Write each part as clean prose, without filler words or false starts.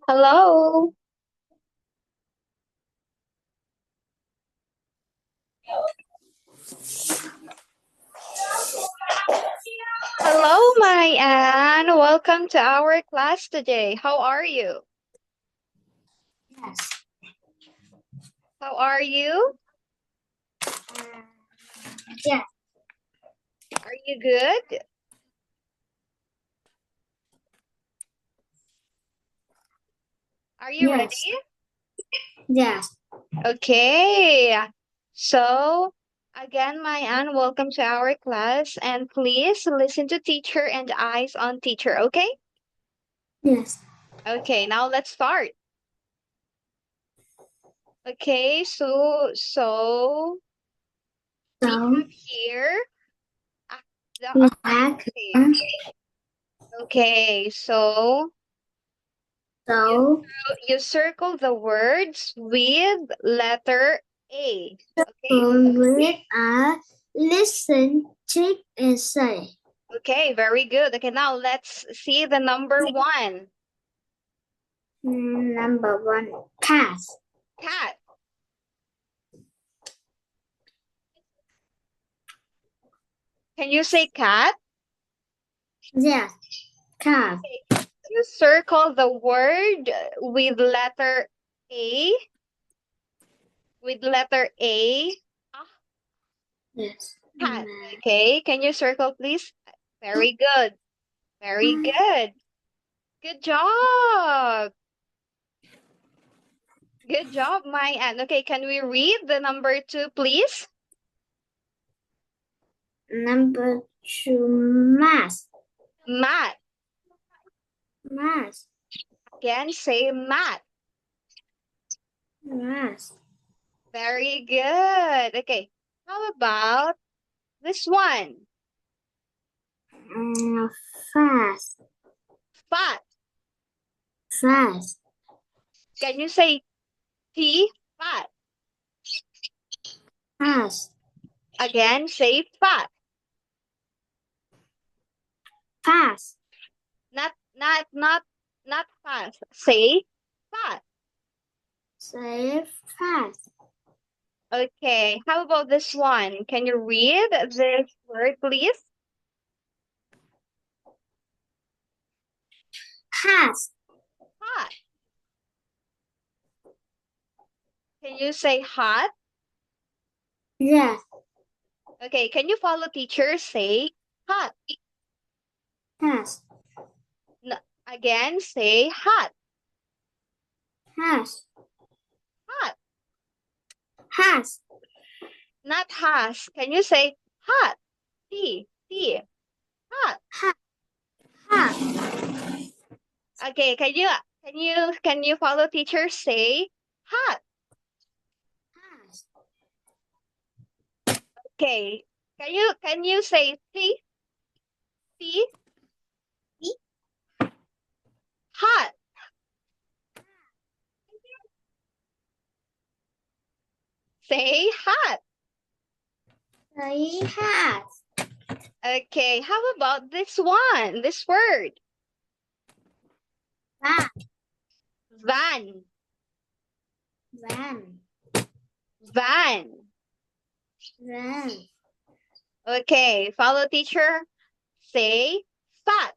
Hello. Hello, my Anne. Welcome to our class today. How are you? Yes. How are you? Yes. Are you good? Are you Yes. ready? Yes. Okay. So, again, my Anne, welcome to our class. And please listen to teacher and eyes on teacher, okay? Yes. Okay, now let's start. Okay, so we So have here the we have activity. Okay, so so you circle the words with letter A. Okay? with a listen, check, and say. Okay, very good. Okay, now let's see the number one. Number one, cat. Cat. Can you say cat? Yes. Cat. You circle the word with letter A. With letter A. Yes. Cat. Okay, can you circle, please? Very good. Very good. Good job. Good job, my Anne. Okay, can we read the number two, please? Number two, math. Mat. Math. Again, say mat. Math. Very good. Okay, how about this one? Fast. Fat. Fast. Can you say T? Fat. Fast. Again, say fat. Fast. Not fast. Say fat. Say fast. Okay, how about this one? Can you read this word, please? Fast. Hot. Can you say hot? Yes. Okay, can you follow teacher? Say hot. Fast. Again, say hot. Fast. Hot. Fast. Not has. Can you say hot? T. Hot. Fast. Okay, can you follow teacher? Say hot. Okay. Can you say T? Hot. Say hot. Say fast. Okay, how about this one? This word. Van. Van. Van. Van. Okay, follow teacher. Say fat.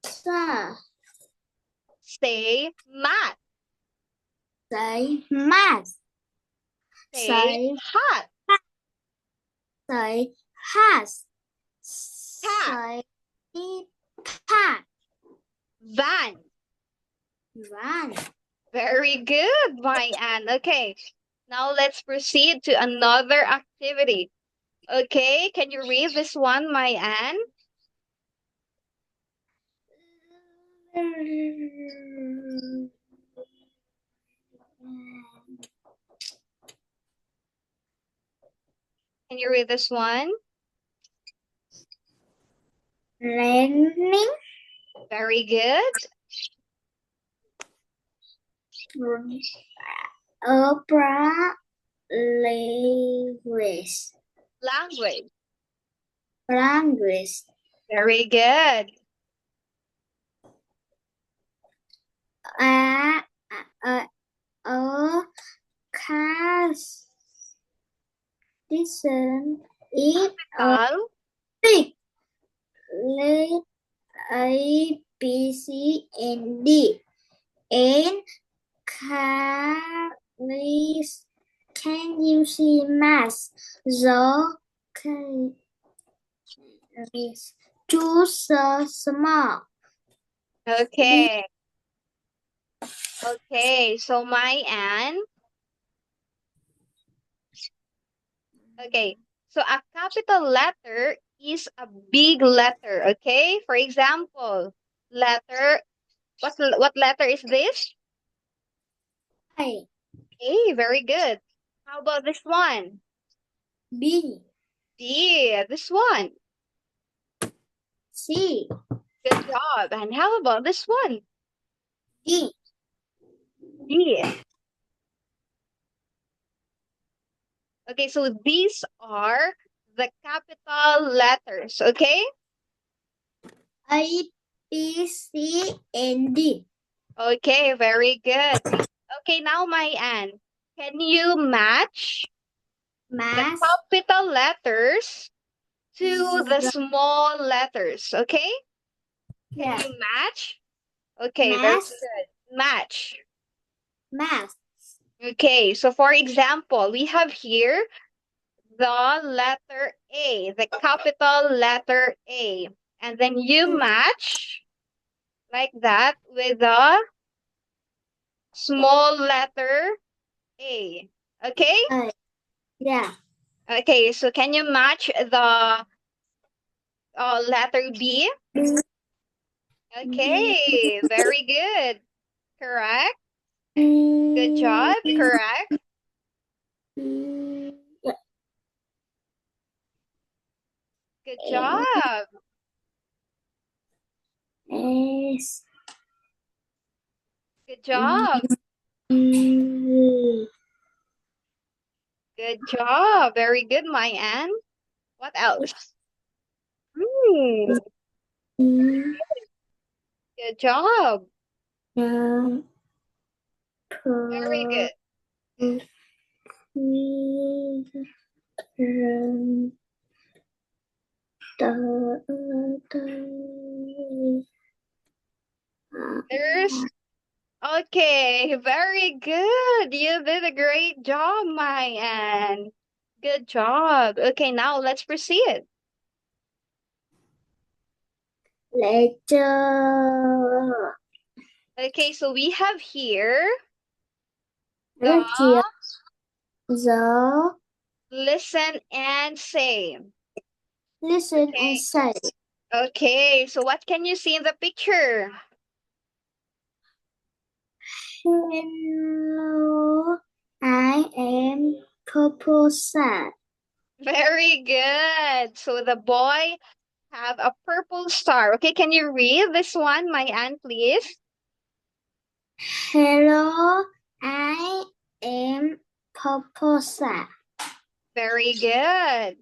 Sir. Say mat. Say math. Say Say hot. say has. Cat. Say cat. Van. Van. Very good, my Anne. Okay, now let's proceed to another activity. Okay, can you read this one, my Anne? Can you read this one? Learning. Very good. Opera language. Language. Language. Very good. A cast. Listen. It a Capital. big. Let A B C and D. And please, can you see mass? The choose small. Okay. Okay, so my Anne. Okay, so a capital letter is a big letter, okay? For example, letter, what letter is this? A A, very good. How about this one? B D, this one. C Good job. And how about this one? D D. Okay, so these are the capital letters, okay? A B C and D. Okay, very good. Okay, now my Anne, can you match the Mass capital letters to the small letters, okay? Can yeah. you match? Okay, very Mass good. Match. mass Okay, so for example, we have here the letter A, the capital letter A. And then you match like that with the small letter A. Okay? yeah. Okay, so can you match the letter B? Okay, very good. Correct. Good job. Correct. Good job. S Good job. Good job. Very good, my Anne. What else? Good job. Very good. There's okay. Very good. You did a great job, my Anne. Good job. Okay, now let's proceed. Letter Okay, so we have here the listen and say. listen Okay. and say. Okay, so what can you see in the picture? Hello, I am purple sad. Very good. So the boy have a purple star. Okay, can you read this one, my Anne, please? Hello, I am purple sad. Very good.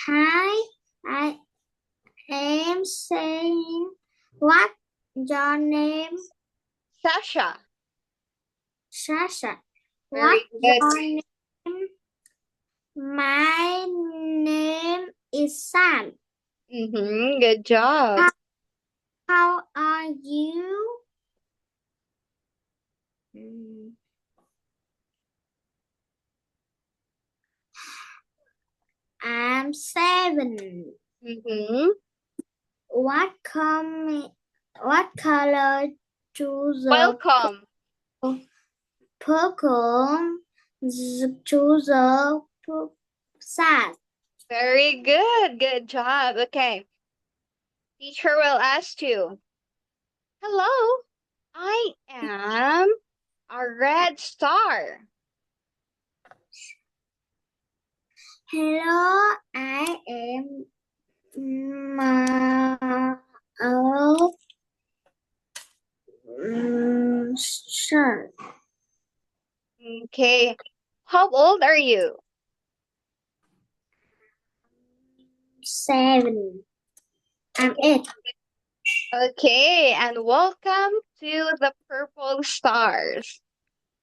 Hi, I am saying what your name? Sasha. Sasha. Very What good. your name? My name is Sam. Good job. How are you? I'm 7. What color choose the Welcome. purple? Choose the sad. Very good. Good job. Okay. Teacher will ask you. Hello, I am a red star. Hello, I am Okay. How old are you? 7. I'm 8. Okay, and welcome to the Purple Stars.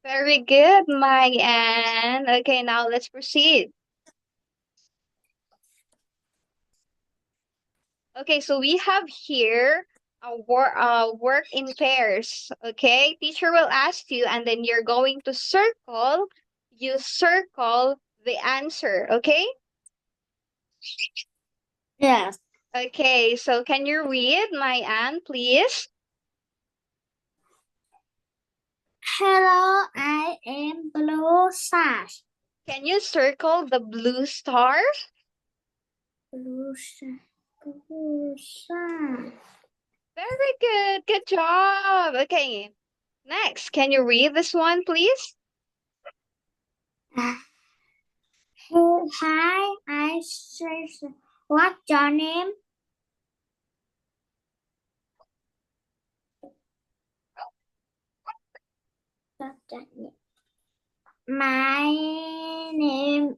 Very good, my Anne. Okay, now let's proceed. Okay, so we have here a work in pairs. Okay, teacher will ask you, and then you're going to circle. You circle the answer. Okay. Yes. Okay, so can you read, my Anne, please? Hello, I am Blue Sash. Can you circle the blue star? Blue Sash. Blue Sash. Very good. Good job. Okay. Next, can you read this one, please? Hi, I says, what's your name? What's your name? My name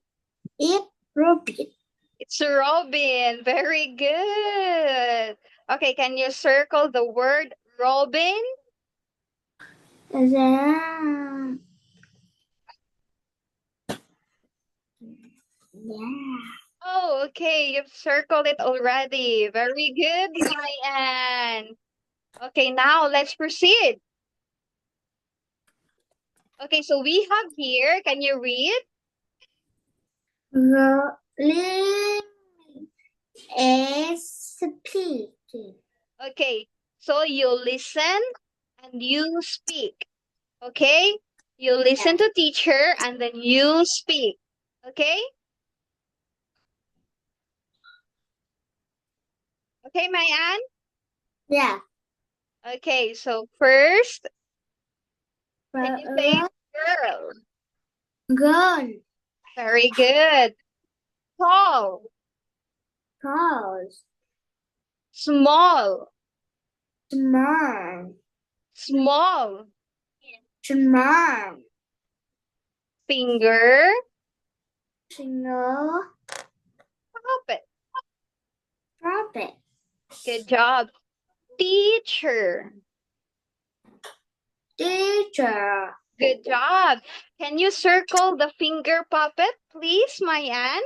is Ruby. It's Robin. Very good. Okay, can you circle the word Robin? Yeah. Oh, okay. You've circled it already. Very good, Ryan. Okay, now let's proceed. Okay, so we have here, can you read? Rolling is speaking. Okay, so you listen and you speak. Okay? You listen to teacher and then you speak. Okay? Okay, Mayan? Yeah. Okay, so first, can you say girl? Gun. Very good. Tall, Pause. small, Small. small, Small. finger, Single. puppet. Profit. Good job. Teacher. Teacher. Good job. Can you circle the finger puppet, please, Mayan?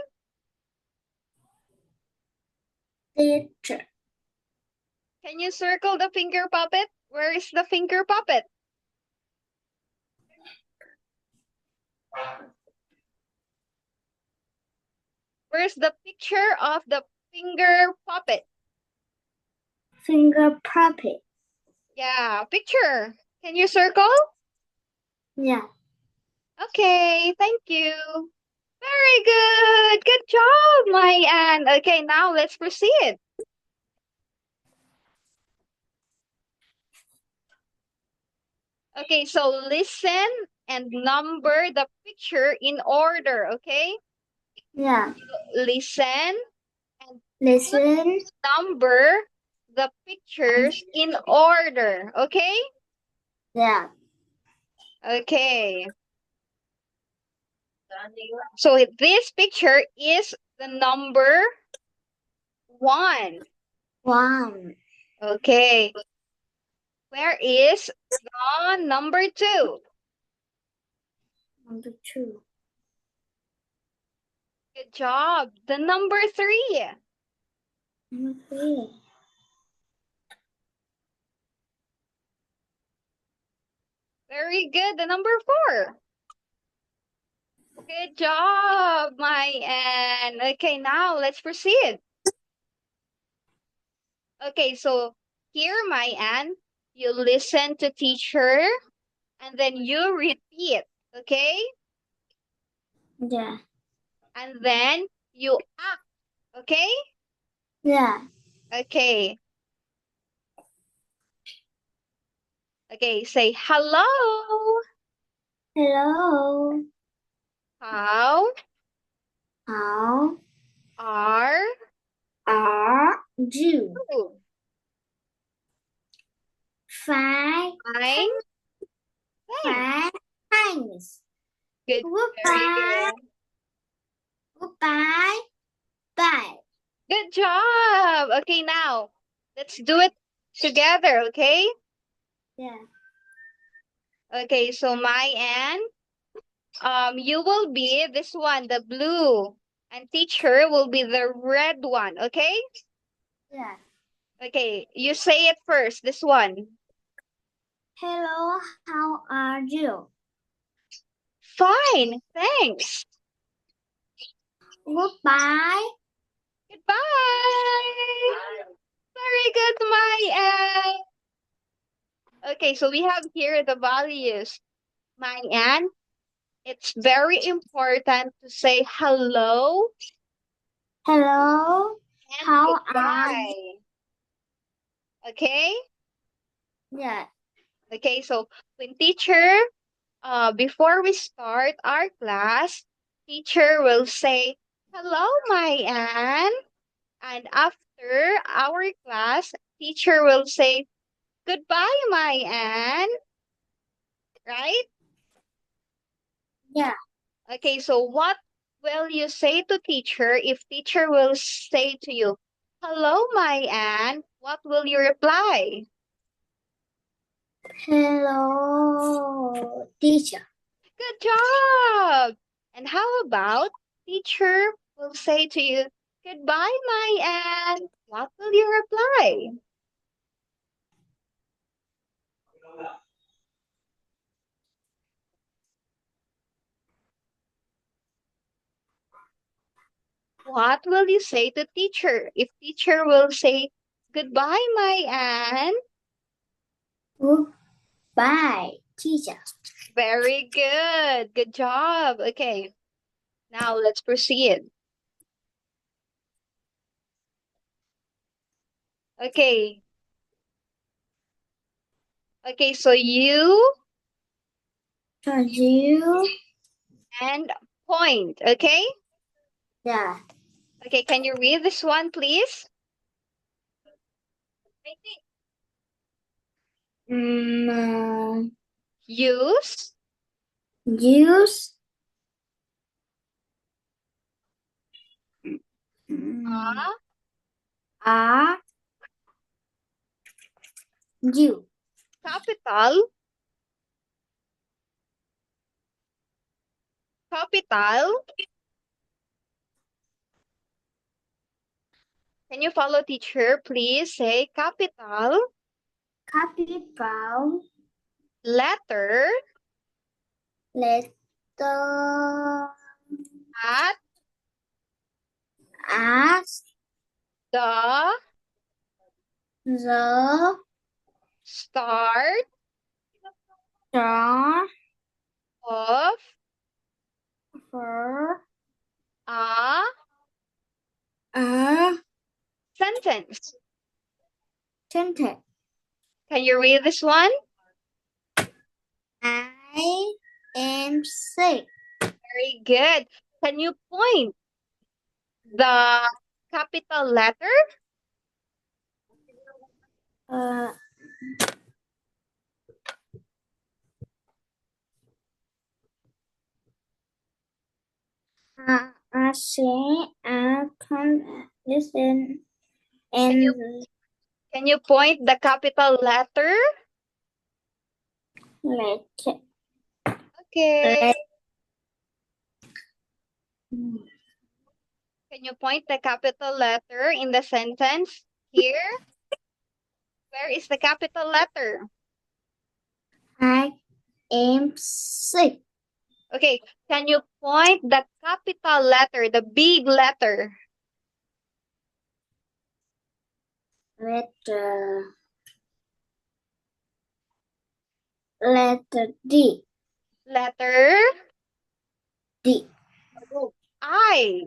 Teacher. Can you circle the finger puppet? Where is the finger puppet? Where's the picture of the finger puppet? Finger puppet. Yeah, picture. Can you circle? Yeah. Okay, thank you. Very good. Good job, Mayan. Okay, now let's proceed. Okay, so listen and number the picture in order, okay? Yeah. Listen, Listen. number the pictures in order, okay? Yeah. Okay. So this picture is the number 1. 1. Okay. Where is the number 2? Number 2. Good job. The number 3. Number 3. Very good. The number 4. Good job, Mayan. Okay, now let's proceed. Okay, so here, Mayan, you listen to teacher and then you repeat, okay? Yeah. And then you act, okay? Yeah. Okay. Okay, say hello. Hello. How How are are you? you? Fine. Fine. Thanks. Fine. Thanks. good. Very Goodbye. good. Goodbye. Bye. Good job. Okay, now let's do it together, okay? Yeah. Okay, so my and you will be this one, the blue, and teacher will be the red one, okay? Yeah. Okay, you say it first, this one. Hello, how are you? Fine, thanks. Goodbye. Goodbye. Very good, my and. Okay, so we have here the values. My and it's very important to say hello Hello, and how are you? goodbye. Okay? Yeah. Okay, so when teacher, before we start our class, teacher will say, hello, my Anne. And after our class, teacher will say, goodbye, my Anne. Right? Yeah. Okay, so what will you say to teacher if teacher will say to you, hello, my Anne? What will you reply? Hello, teacher. Good job! And how about teacher will say to you, goodbye, my Anne. What will you reply? What will you say to teacher if teacher will say, goodbye, my Anne? Goodbye, teacher. Very good. Good job. Okay. Now let's proceed. Okay. Okay, so you So you. and point, okay? Yeah. Okay, can you read this one, please? Use Use. a Are you? capital Can you follow teacher? Please say capital Capital letter letter at as the the start star of for a a sentence. sentence. Can you read this one? I am sick. Very good. Can you point the capital letter? I say I can listen Can you and can you point the capital letter? let Okay. Can you point the capital letter in the sentence here? Where is the capital letter? I am sick. Okay, can you point the capital letter, the big letter? Letter D. Letter D. I.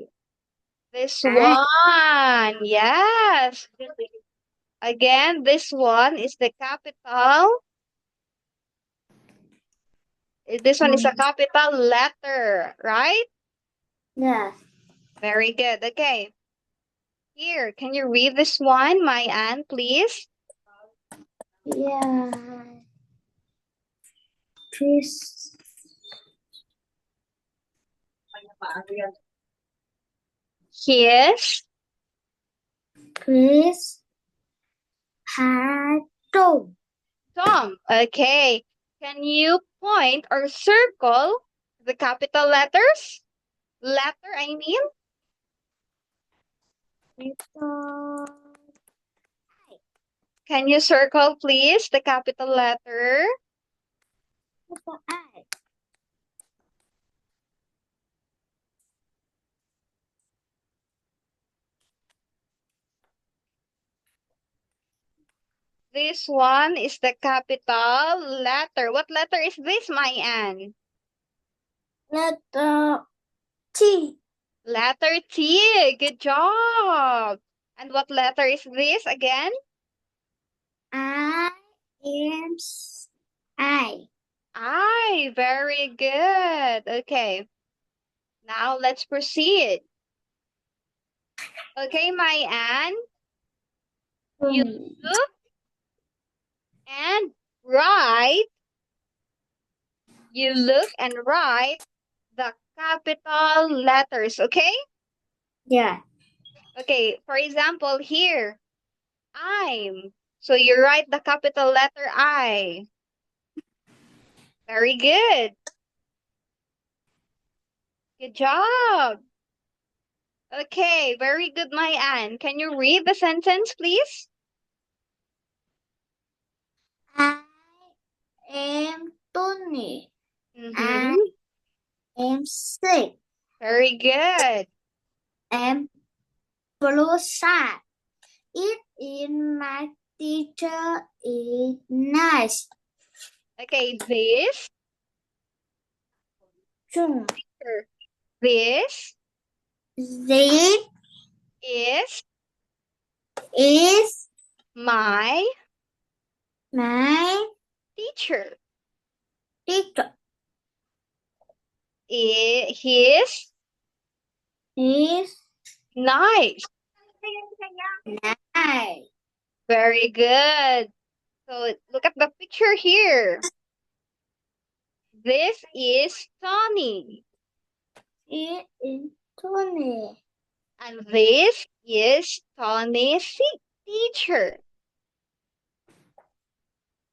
This I. one. Yes. Again, this one is the capital. This one is a capital letter, right? Yeah. Very good. Okay. Here, can you read this one, my Anne, please? Yeah. Please. His Chris had two. Tom. Okay. Can you point or circle the capital letters? Letter, I mean. Little Can you circle, please, the capital letter? I. This one is the capital letter. What letter is this, my Anne? Letter T. Letter T. Good job. And what letter is this again? I am I. I. Very good. Okay. Now let's proceed. Okay, my Anne. You look and write. You look and write the capital letters, okay? Yeah. Okay, for example, here, I'm. So you write the capital letter I. Very good. Good job. Okay, very good, my Anne. Can you read the sentence, please? I am Tony. Mm-hmm. I am sick. Very good. Am blue sad. It is my teacher is nice. Okay, this, Chung. this This is is my my teacher. teacher. He's Is nice. nice. Very good. So look at the picture here. This is Tony. It is Tony. And this is Tony's teacher.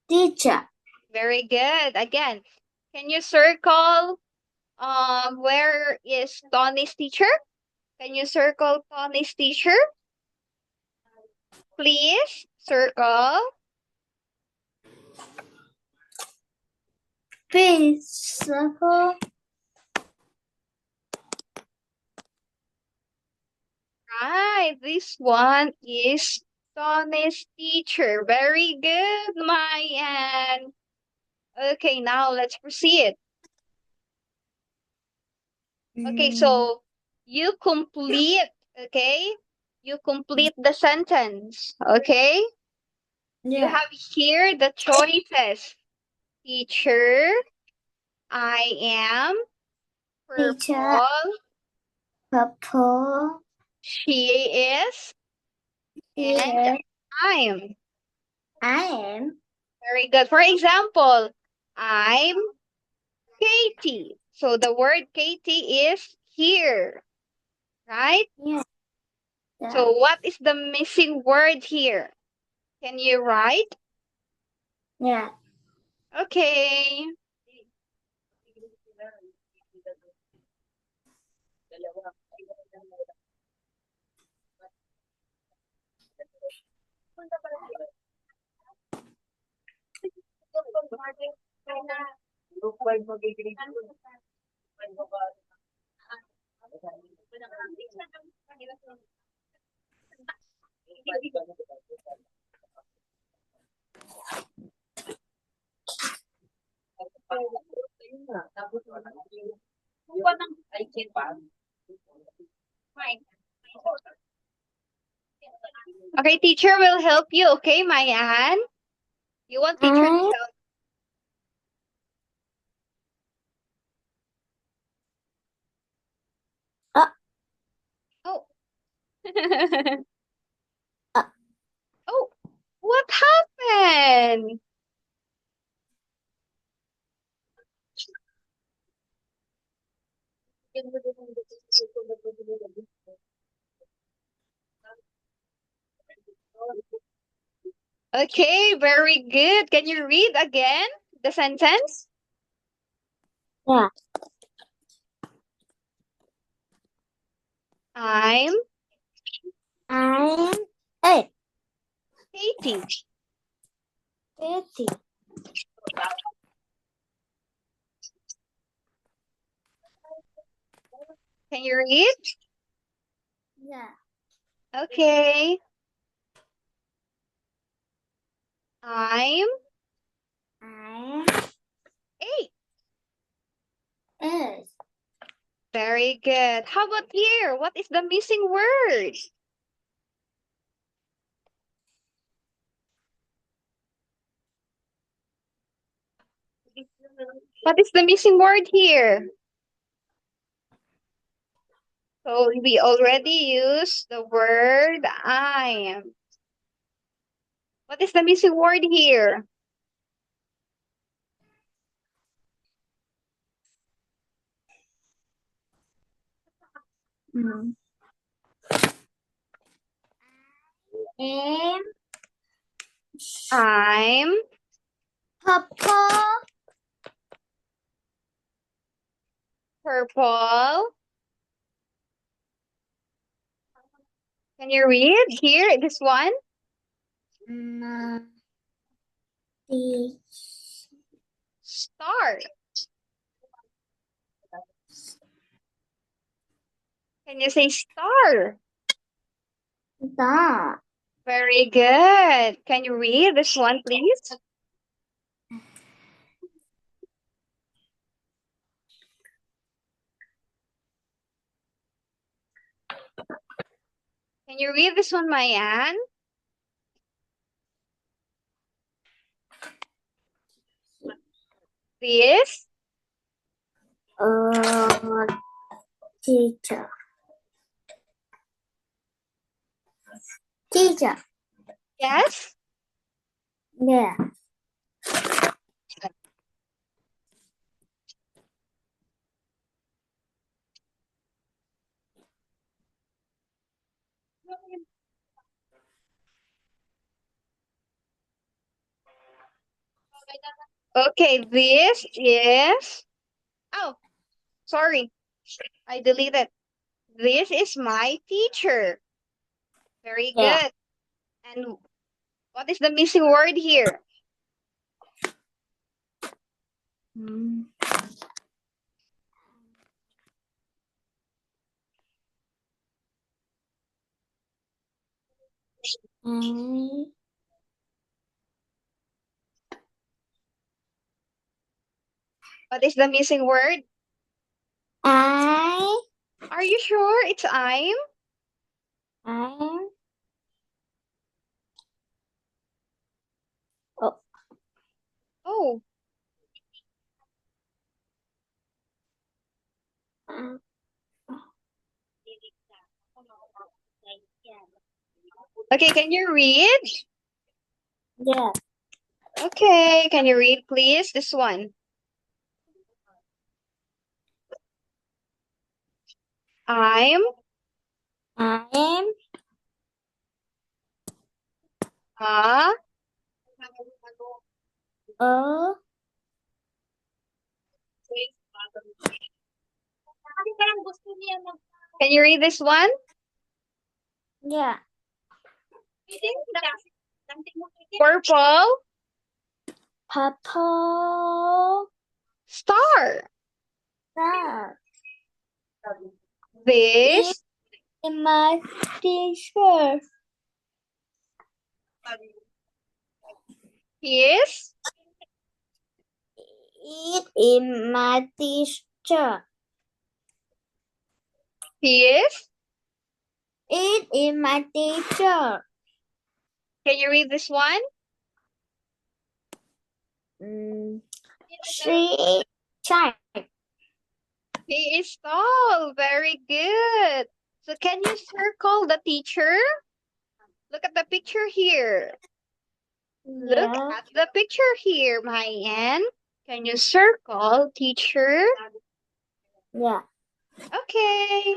Teacher. Very good. Again, can you circle where is Tony's teacher? Can you circle Tony's teacher? Please circle. Please circle. Right, this one is Tony's teacher. Very good, Mayan. Okay, now let's proceed. Okay, so you complete, okay? You complete the sentence, okay? You Yeah. have here the choices. Teacher, I am, Teacher. purple, Purple. she is, and Here. I'm. I am. Very good. For example, I'm Katie. So the word Katie is here, right? Yeah. So what is the missing word here? Can you write? Yeah. Okay. Okay, teacher will help you. Okay, Mayan? You want teacher to help? Oh. Oh, what happened? Okay, very good. Can you read again the sentence? Yeah. I'm I'm 8. 80. 80. Can you read? Yeah. Okay. I'm I'm 8. 8. Very good. How about here? What is the missing word? What is the missing word here? So we already used the word I am. What is the missing word here? Mm. I'm I'm purple. purple. Can you read here, this one? The Star. Can you say star? dog. Very good. Can you read this one, please? Can you read this one, Mayan? This? Teacher. Teacher. Yes? Yeah. Okay, this is... Oh, sorry. I deleted. This is my teacher. Very Yeah. good. And what is the missing word here? Mm. I What is the missing word? I Are you sure it's I'm? am oh, Oh, uh, okay. Can you read? yeah. Okay, can you read, please? This one. I'm I am a... a Can you read this one? yeah. Purple Purple star. star. It This in my t-shirt. is It in my t-shirt. is. It in my t-shirt. Can you read this one? She child. He is tall. Very good. So can you circle the teacher? Look at the picture here. Look Yeah. at the picture here, Mayan. Can you circle teacher? Yeah. Okay.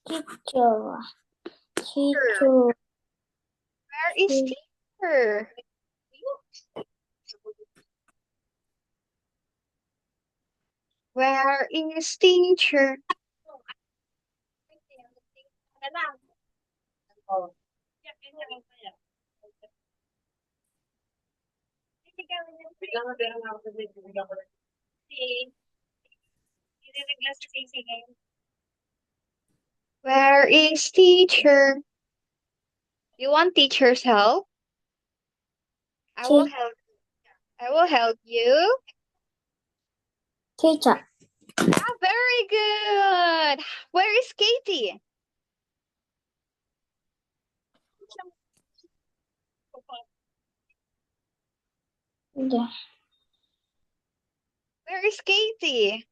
Teacher. Teacher. is teacher? Where is teacher? Where is teacher? You want teacher's help? I will help. I will help you. Teacher. Ah, very good. Where is Katie? Yeah. Where is Katie?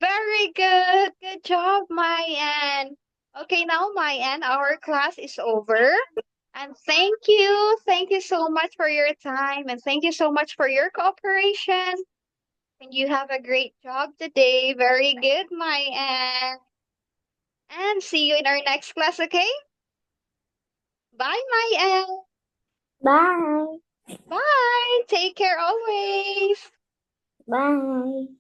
Very good. Good job, Mayan. Okay, now, Mayan, our class is over. And thank you. Thank you so much for your time. And thank you so much for your cooperation. And you have a great job today. Very good, Mayan. And see you in our next class, okay? Bye, Mayan. Bye. Bye. Take care always. Bye.